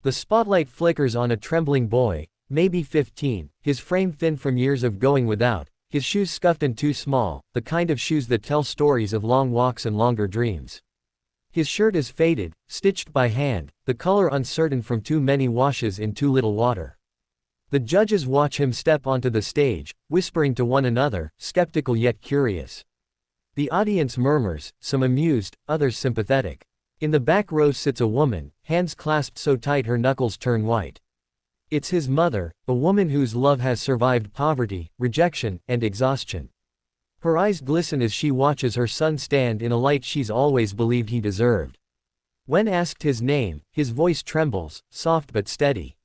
The spotlight flickers on a trembling boy, maybe 15, his frame thin from years of going without, his shoes scuffed and too small, the kind of shoes that tell stories of long walks and longer dreams. His shirt is faded, stitched by hand, the color uncertain from too many washes in too little water. The judges watch him step onto the stage, whispering to one another, skeptical yet curious. The audience murmurs, some amused, others sympathetic. In the back row sits a woman, hands clasped so tight her knuckles turn white. It's his mother, a woman whose love has survived poverty, rejection, and exhaustion. Her eyes glisten as she watches her son stand in a light she's always believed he deserved. When asked his name, his voice trembles, soft but steady.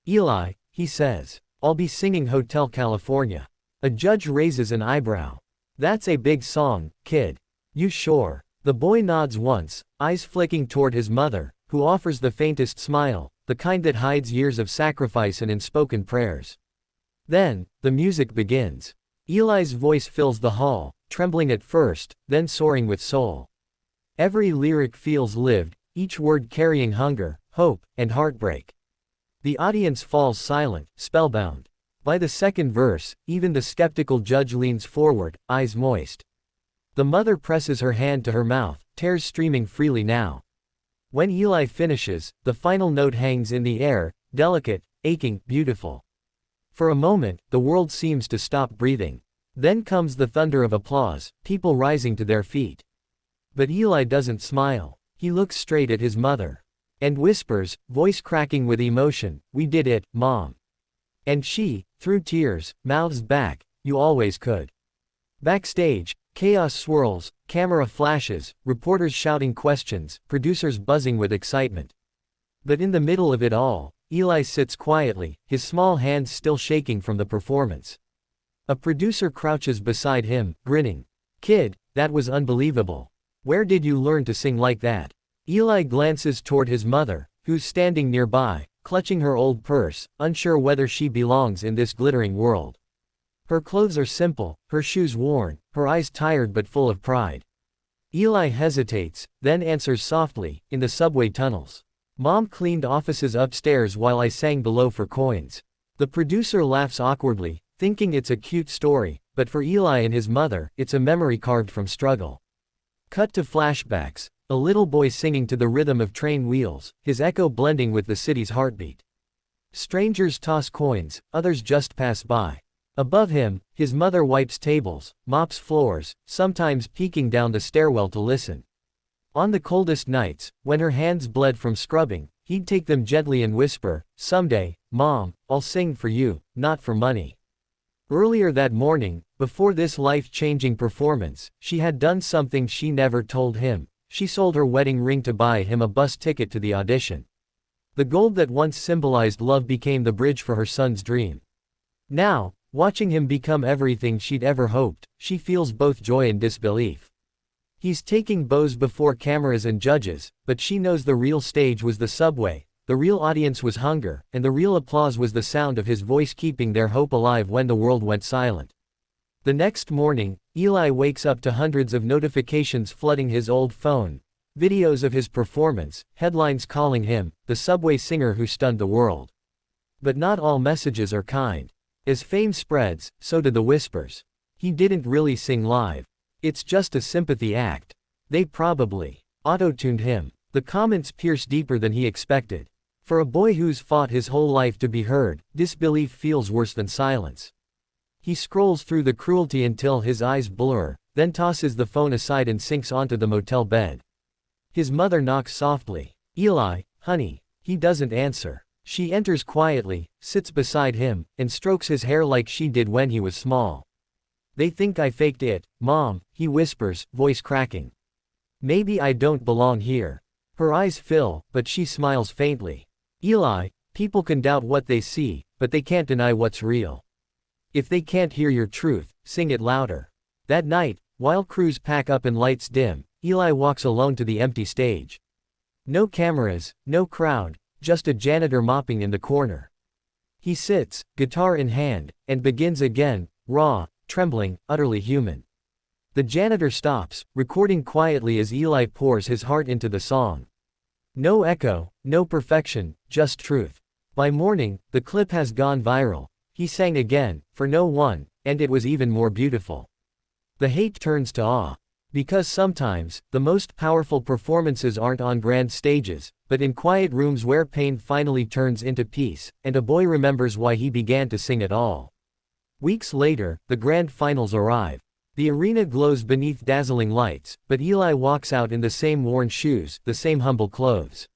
"Eli," he says. "I'll be singing Hotel California." A judge raises an eyebrow. "That's a big song, kid. You sure?" The boy nods once, eyes flicking toward his mother, who offers the faintest smile, the kind that hides years of sacrifice and unspoken prayers. Then, the music begins. Eli's voice fills the hall, trembling at first, then soaring with soul. Every lyric feels lived, each word carrying hunger, hope, and heartbreak. The audience falls silent, spellbound. By the second verse, even the skeptical judge leans forward, eyes moist. The mother presses her hand to her mouth, tears streaming freely now. When Eli finishes, the final note hangs in the air, delicate, aching, beautiful. For a moment, the world seems to stop breathing. Then comes the thunder of applause, people rising to their feet. But Eli doesn't smile. He looks straight at his mother. And whispers, voice cracking with emotion, "We did it, Mom." And she, through tears, mouths back, "You always could." Backstage, chaos swirls, camera flashes, reporters shouting questions, producers buzzing with excitement. But in the middle of it all, Eli sits quietly, his small hands still shaking from the performance. A producer crouches beside him, grinning. "Kid, that was unbelievable. Where did you learn to sing like that?" Eli glances toward his mother, who's standing nearby, clutching her old purse, unsure whether she belongs in this glittering world. Her clothes are simple, her shoes worn, her eyes tired but full of pride. Eli hesitates, then answers softly, "In the subway tunnels. Mom cleaned offices upstairs while I sang below for coins." The producer laughs awkwardly, thinking it's a cute story, but for Eli and his mother, it's a memory carved from struggle. Cut to flashbacks, a little boy singing to the rhythm of train wheels, his echo blending with the city's heartbeat. Strangers toss coins, others just pass by. Above him, his mother wipes tables, mops floors, sometimes peeking down the stairwell to listen. On the coldest nights, when her hands bled from scrubbing, he'd take them gently and whisper, "Someday, Mom, I'll sing for you, not for money." Earlier that morning, before this life-changing performance, she had done something she never told him. She sold her wedding ring to buy him a bus ticket to the audition. The gold that once symbolized love became the bridge for her son's dream. Now, watching him become everything she'd ever hoped, she feels both joy and disbelief. He's taking bows before cameras and judges, but she knows the real stage was the subway, the real audience was hunger, and the real applause was the sound of his voice keeping their hope alive when the world went silent. The next morning, Eli wakes up to hundreds of notifications flooding his old phone. Videos of his performance, headlines calling him, the subway singer who stunned the world. But not all messages are kind. As fame spreads, so do the whispers. "He didn't really sing live. It's just a sympathy act. They probably auto-tuned him." The comments pierce deeper than he expected. For a boy who's fought his whole life to be heard, disbelief feels worse than silence. He scrolls through the cruelty until his eyes blur, then tosses the phone aside and sinks onto the motel bed. His mother knocks softly. "Eli, honey." He doesn't answer. She enters quietly, sits beside him, and strokes his hair like she did when he was small. "They think I faked it, Mom," he whispers, voice cracking. "Maybe I don't belong here." Her eyes fill, but she smiles faintly. "Eli, people can doubt what they see, but they can't deny what's real. If they can't hear your truth, sing it louder." That night, while crews pack up and lights dim, Eli walks alone to the empty stage. No cameras, no crowd, just a janitor mopping in the corner. He sits, guitar in hand, and begins again, raw, trembling, utterly human. The janitor stops, recording quietly as Eli pours his heart into the song. No echo, no perfection, just truth. By morning, the clip has gone viral. He sang again, for no one, and it was even more beautiful. The hate turns to awe. Because sometimes, the most powerful performances aren't on grand stages, but in quiet rooms where pain finally turns into peace, and a boy remembers why he began to sing at all. Weeks later, the grand finals arrive. The arena glows beneath dazzling lights, but Eli walks out in the same worn shoes, the same humble clothes.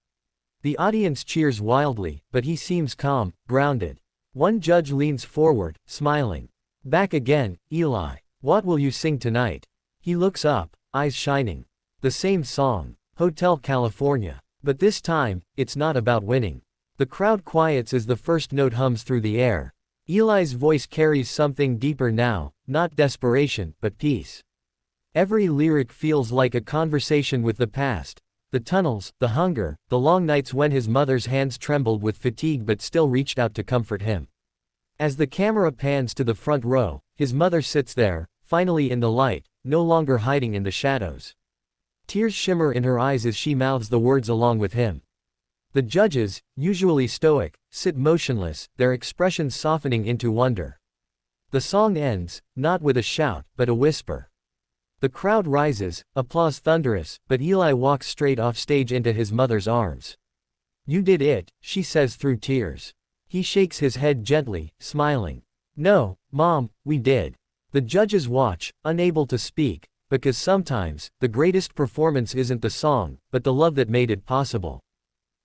The audience cheers wildly, but he seems calm, grounded. One judge leans forward, smiling. Back again, Eli. What will you sing tonight? He looks up, eyes shining. The same song, Hotel California. But this time, it's not about winning. The crowd quiets as the first note hums through the air. Eli's voice carries something deeper now, not desperation, but peace. Every lyric feels like a conversation with the past. The tunnels, the hunger, the long nights when his mother's hands trembled with fatigue but still reached out to comfort him. As the camera pans to the front row, his mother sits there, finally in the light, no longer hiding in the shadows. Tears shimmer in her eyes as she mouths the words along with him. The judges, usually stoic, sit motionless, their expressions softening into wonder. The song ends, not with a shout, but a whisper. The crowd rises, applause thunderous, but Eli walks straight off stage into his mother's arms. "You did it," she says through tears. He shakes his head gently, smiling. "No, Mom, we did." The judges watch, unable to speak, because sometimes, the greatest performance isn't the song, but the love that made it possible.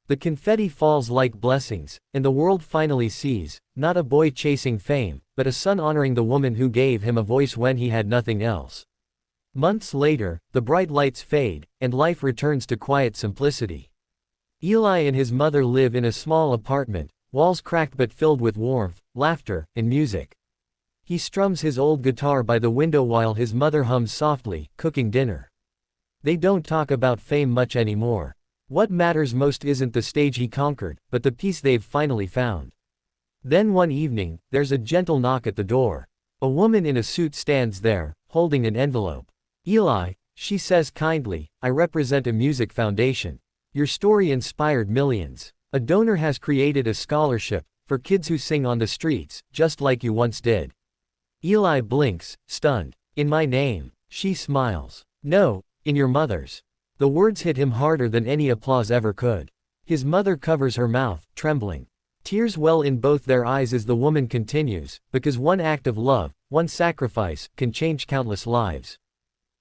The confetti falls like blessings, and the world finally sees, not a boy chasing fame, but a son honoring the woman who gave him a voice when he had nothing else. Months later, the bright lights fade, and life returns to quiet simplicity. Eli and his mother live in a small apartment, walls cracked but filled with warmth, laughter, and music. He strums his old guitar by the window while his mother hums softly, cooking dinner. They don't talk about fame much anymore. What matters most isn't the stage he conquered, but the peace they've finally found. Then one evening, there's a gentle knock at the door. A woman in a suit stands there, holding an envelope. "Eli," she says kindly, "I represent a music foundation. Your story inspired millions. A donor has created a scholarship for kids who sing on the streets, just like you once did." Eli blinks, stunned. "In my name?" She smiles. "No, in your mother's." The words hit him harder than any applause ever could. His mother covers her mouth, trembling. Tears well in both their eyes as the woman continues, because one act of love, one sacrifice, can change countless lives.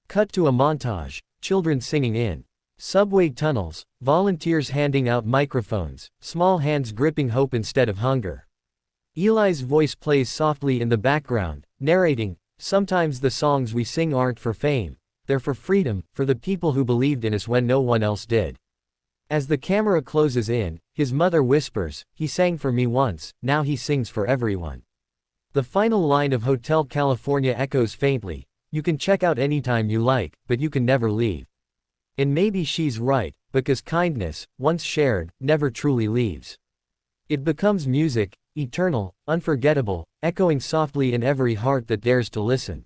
Cut to a montage, children singing in subway tunnels, volunteers handing out microphones, small hands gripping hope instead of hunger. Eli's voice plays softly in the background, narrating, "Sometimes the songs we sing aren't for fame. They're for freedom, for the people who believed in us when no one else did." As the camera closes in, his mother whispers, "He sang for me once, now he sings for everyone." The final line of Hotel California echoes faintly, "You can check out anytime you like, but you can never leave." And maybe she's right, because kindness, once shared, never truly leaves. It becomes music, eternal, unforgettable, echoing softly in every heart that dares to listen.